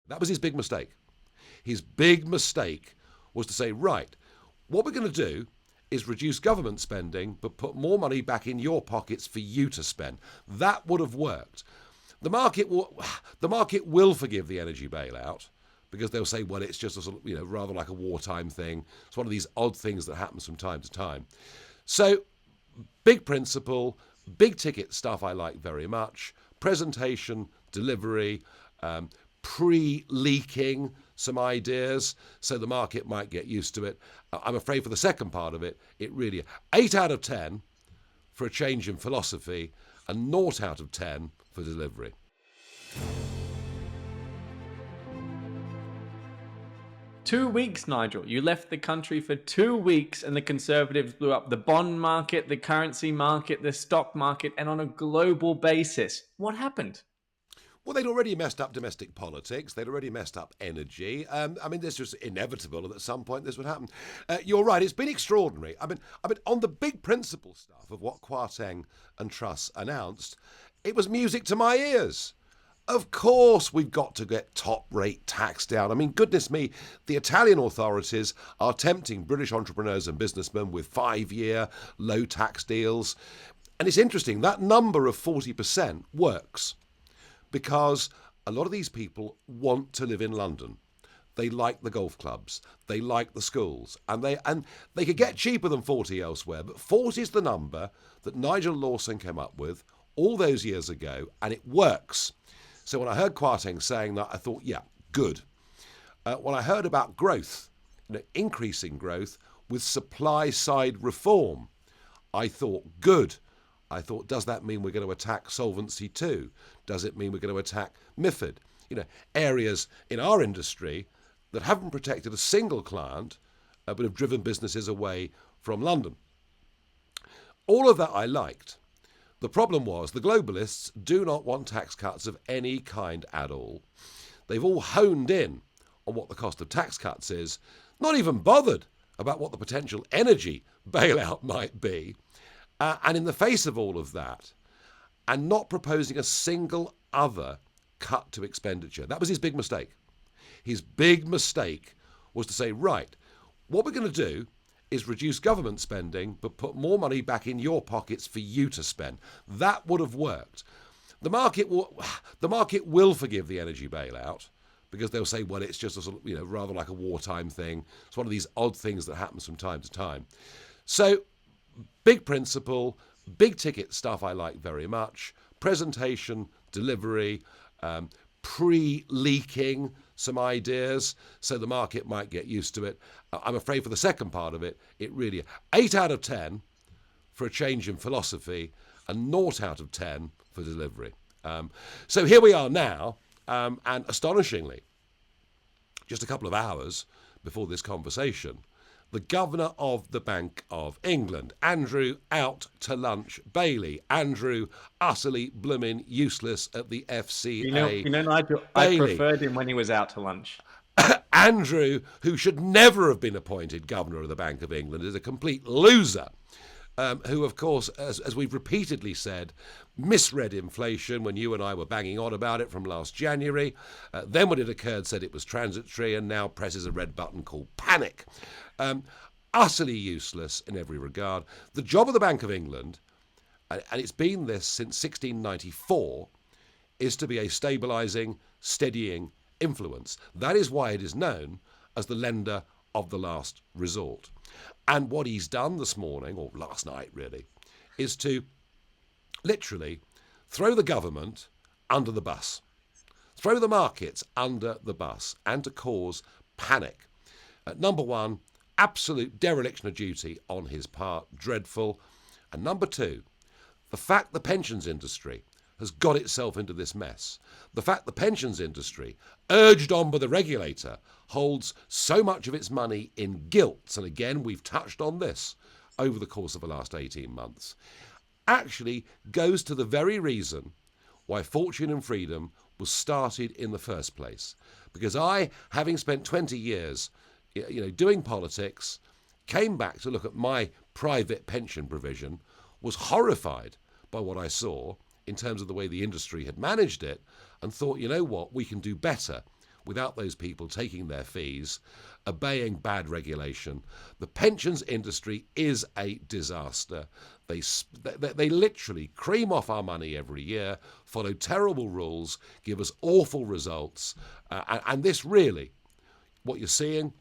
That was his big mistake. His big mistake was to say, right, what we're going to do is reduce government spending, but put more money back in your pockets for you to spend. That would have worked. The market will forgive the energy bailout because they'll say, well, it's just a sort of, rather like a wartime thing. It's one of these odd things that happens from time to time. So, big principle, big ticket stuff I like very much. Presentation, delivery, pre-leaking some ideas so the market might get used to it. I'm afraid for the second part of it, it really 8 out of 10 for a change in philosophy and 0 out of 10 for delivery. Two weeks, Nigel. You left the country for 2 weeks and the Conservatives blew up the bond market, the currency market, the stock market, and on a global basis. What happened? Well, they'd already messed up domestic politics. They'd already messed up energy. This was inevitable, and at some point this would happen. You're right. It's been extraordinary. On the big principle stuff of what Kwarteng and Truss announced, it was music to my ears. Of course, we've got to get top-rate tax down. Goodness me, the Italian authorities are tempting British entrepreneurs and businessmen with 5-year low tax deals. And it's interesting, that number of 40% works. Because a lot of these people want to live in London. They like the golf clubs, they like the schools, and they could get cheaper than 40 elsewhere, but 40 is the number that Nigel Lawson came up with all those years ago, and it works. So when I heard Kwarteng saying that, I thought, yeah, good. When I heard about growth, increasing growth with supply-side reform, I thought, good. I thought, does that mean we're going to attack Solvency II? Does it mean we're going to attack MiFID? Areas in our industry that haven't protected a single client, but have driven businesses away from London. All of that I liked. The problem was the globalists do not want tax cuts of any kind at all. They've all honed in on what the cost of tax cuts is, not even bothered about what the potential energy bailout might be. And in the face of all of that, and not proposing a single other cut to expenditure, that was his big mistake. His big mistake was to say, right, what we're going to do is reduce government spending, but put more money back in your pockets for you to spend. That would have worked. The market will forgive the energy bailout because they'll say, well, it's just a sort of, rather like a wartime thing. It's one of these odd things that happens from time to time. So, big principle, big ticket stuff I like very much. Presentation, delivery, pre-leaking some ideas so the market might get used to it. I'm afraid for the second part of it, it really 8 out of 10 for a change in philosophy and 0 out of 10 for delivery. So here we are now, and astonishingly, just a couple of hours before this conversation, the governor of the Bank of England, Andrew out to lunch Bailey. Andrew utterly blooming useless at the FCA. Nigel, I preferred him when he was out to lunch. Andrew, who should never have been appointed governor of the Bank of England, is a complete loser. Who, of course, as we've repeatedly said, misread inflation when you and I were banging on about it from last January. Then when it occurred, said it was transitory, and now presses a red button called panic. Utterly useless in every regard. The job of the Bank of England, and it's been this since 1694, is to be a stabilising, steadying influence. That is why it is known as the lender of the last resort. And what he's done this morning, or last night really, is to literally throw the government under the bus, throw the markets under the bus, and to cause panic. Number one, absolute dereliction of duty on his part, dreadful. And number two, the fact the pensions industry has got itself into this mess. The fact the pensions industry, urged on by the regulator, holds so much of its money in gilts, and again we've touched on this over the course of the last 18 months, actually goes to the very reason why Fortune and Freedom was started in the first place. Because I, having spent 20 years doing politics, came back to look at my private pension provision, was horrified by what I saw in terms of the way the industry had managed it, and thought, you know what, we can do better. without those people taking their fees, obeying bad regulation. The pensions industry is a disaster. They literally cream off our money every year, follow terrible rules, give us awful results. And this really, what you're seeing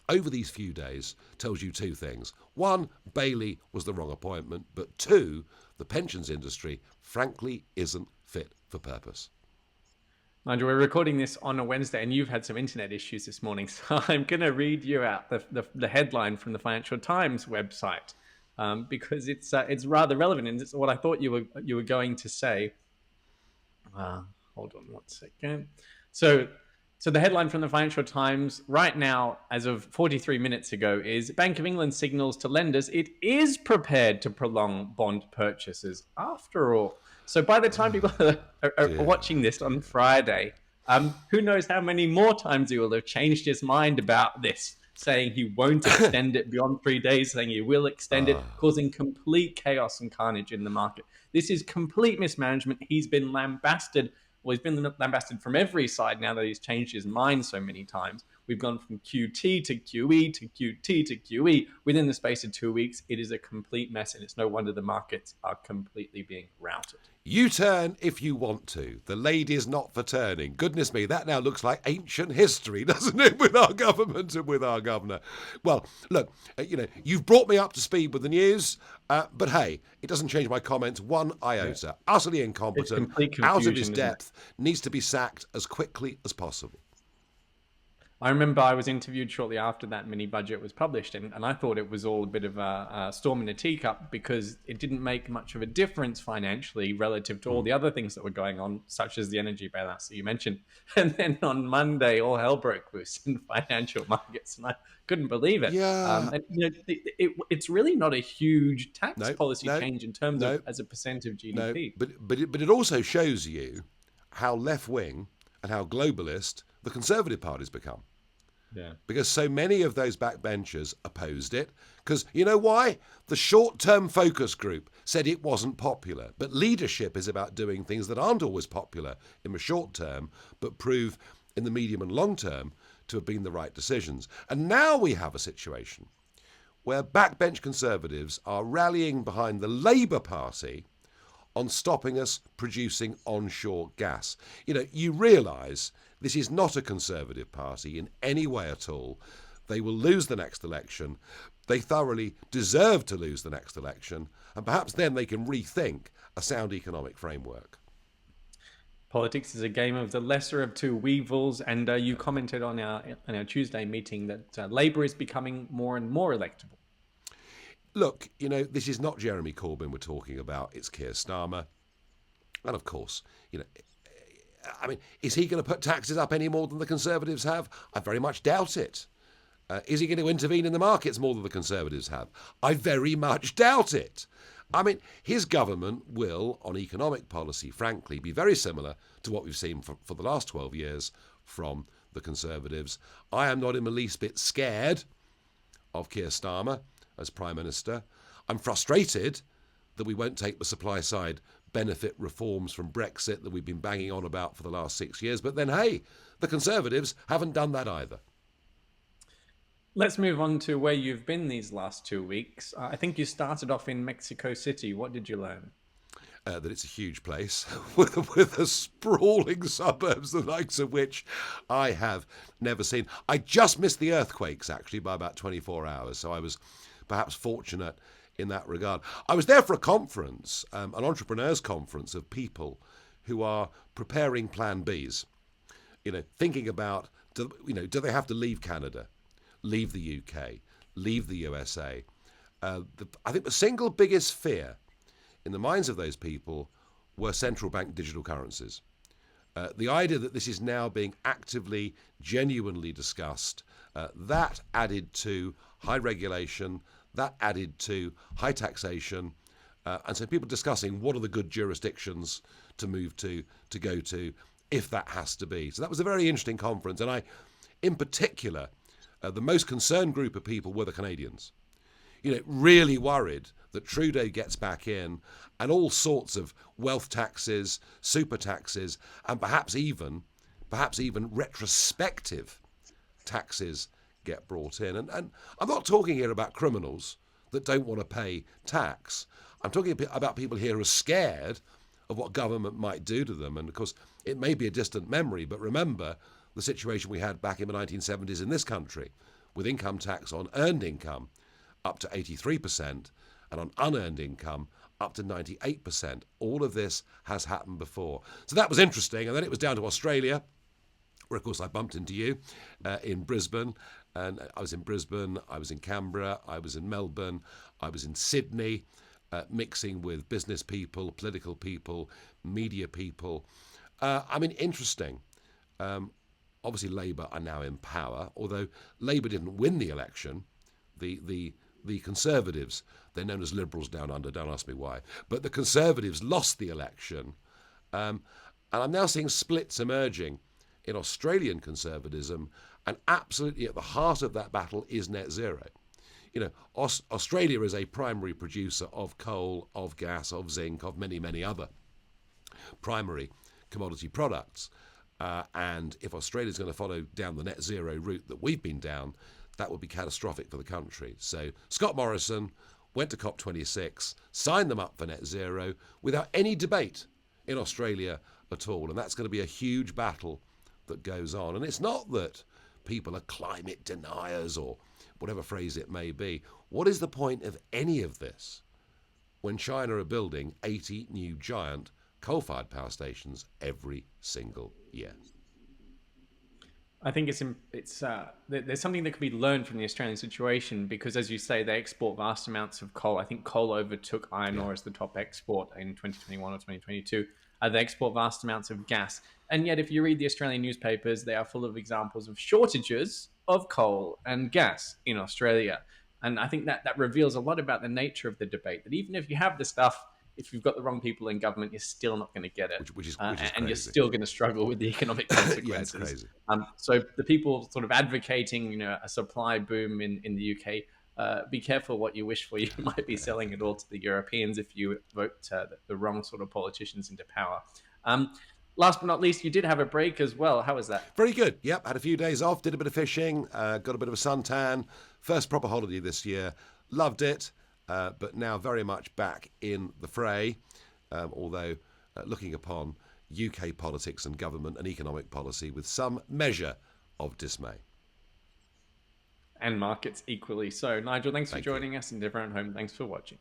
over these few days tells you two things. One, Bailey was the wrong appointment. But two, the pensions industry, frankly, isn't fit for purpose. Nigel, we're recording this on a Wednesday, and you've had some internet issues this morning, so I'm going to read you out the headline from the Financial Times website because it's rather relevant, and it's what I thought you were going to say. Hold on 1 second. So the headline from the Financial Times right now, as of 43 minutes ago, is Bank of England signals to lenders it is prepared to prolong bond purchases after all. So by the time people are watching this on Friday, who knows how many more times he will have changed his mind about this, saying he won't extend it beyond 3 days, saying he will extend it, causing complete chaos and carnage in the market. This is complete mismanagement. He's been lambasted. Well, he's been lambasted from every side now that he's changed his mind so many times. We've gone from QT to QE to QT to QE within the space of 2 weeks. It is a complete mess, and it's no wonder the markets are completely being routed. You turn if you want to. The lady's not for turning. Goodness me, that now looks like ancient history, doesn't it, with our government and with our governor? Well, look, you've brought me up to speed with the news, but hey, it doesn't change my comments one iota. Yeah. Utterly incompetent, out of his depth, needs to be sacked as quickly as possible. I remember I was interviewed shortly after that mini budget was published, and I thought it was all a bit of a storm in a teacup because it didn't make much of a difference financially relative to all the other things that were going on, such as the energy bailouts that you mentioned. And then on Monday, all hell broke loose in financial markets, and I couldn't believe it. Yeah. It's really not a huge tax policy change in terms of as a percent of GDP. No, but it also shows you how left-wing and how globalist the Conservative Party's become. Yeah. Because so many of those backbenchers opposed it. Because you know why? The short-term focus group said it wasn't popular. But leadership is about doing things that aren't always popular in the short term, but prove in the medium and long term to have been the right decisions. And now we have a situation where backbench Conservatives are rallying behind the Labour Party on stopping us producing onshore gas. You realise this is not a Conservative Party in any way at all. They will lose the next election. They thoroughly deserve to lose the next election. And perhaps then they can rethink a sound economic framework. Politics is a game of the lesser of two evils. And you commented on our Tuesday meeting that Labour is becoming more and more electable. Look, this is not Jeremy Corbyn we're talking about. It's Keir Starmer. And of course, is he going to put taxes up any more than the Conservatives have? I very much doubt it. Is he going to intervene in the markets more than the Conservatives have? I very much doubt it. His government will, on economic policy, frankly, be very similar to what we've seen for the last 12 years from the Conservatives. I am not in the least bit scared of Keir Starmer as Prime Minister. I'm frustrated that we won't take the supply side benefit reforms from Brexit that we've been banging on about for the last 6 years. But then, hey, the Conservatives haven't done that either. Let's move on to where you've been these last 2 weeks. I think you started off in Mexico City. What did you learn? That it's a huge place with a sprawling suburbs, the likes of which I have never seen. I just missed the earthquakes, actually, by about 24 hours. So I was perhaps fortunate in that regard. I was there for a conference, an entrepreneurs conference of people who are preparing plan Bs, thinking about, do they have to leave Canada, leave the UK, leave the USA? I think the single biggest fear in the minds of those people were central bank digital currencies. The idea that this is now being actively, genuinely discussed, that added to high regulation, that added to high taxation, and so people discussing what are the good jurisdictions to move to go to, if that has to be. So that was a very interesting conference, and in particular, the most concerned group of people were the Canadians. Really worried that Trudeau gets back in and all sorts of wealth taxes, super taxes, and perhaps even perhaps even retrospective taxes get brought in. And I'm not talking here about criminals that don't want to pay tax. I'm talking about people here who are scared of what government might do to them. And of course, it may be a distant memory, but remember the situation we had back in the 1970s in this country, with income tax on earned income up to 83% and on unearned income up to 98%. All of this has happened before. So that was interesting. And then it was down to Australia, where, of course, I bumped into you in Brisbane. And I was in Brisbane, I was in Canberra, I was in Melbourne, I was in Sydney, mixing with business people, political people, media people. Interesting. Obviously, Labour are now in power, although Labour didn't win the election. The Conservatives, they're known as Liberals down under, don't ask me why, but the Conservatives lost the election. And I'm now seeing splits emerging in Australian conservatism, and absolutely at the heart of that battle is net zero. You know, Australia is a primary producer of coal, of gas, of zinc, of many, many other primary commodity products. And if Australia is going to follow down the net zero route that we've been down, that would be catastrophic for the country. So Scott Morrison went to COP26, signed them up for net zero without any debate in Australia at all. And that's going to be a huge battle that goes on. And it's not that people are climate deniers or whatever phrase it may be. What is the point of any of this when China are building 80 new giant coal-fired power stations every single year? I think there's something that can be learned from the Australian situation, because, as you say, they export vast amounts of coal. I think coal overtook iron ore as the top export in 2021 or 2022. They export vast amounts of gas. And yet, if you read the Australian newspapers, they are full of examples of shortages of coal and gas in Australia. And I think that reveals a lot about the nature of the debate, that even if you have the stuff, if you've got the wrong people in government, you're still not going to get it. Which is and crazy. You're still going to struggle with the economic consequences. Yeah, it's crazy. So the people sort of advocating, a supply boom in the UK, be careful what you wish for. You might be selling it all to the Europeans if you vote the wrong sort of politicians into power. Last but not least, you did have a break as well. How was that? Very good. Yep, had a few days off, did a bit of fishing, got a bit of a suntan. First proper holiday this year. Loved it, but now very much back in the fray, although looking upon UK politics and government and economic policy with some measure of dismay. And markets equally so. Nigel, thanks for joining us, and everyone at home, thanks for watching.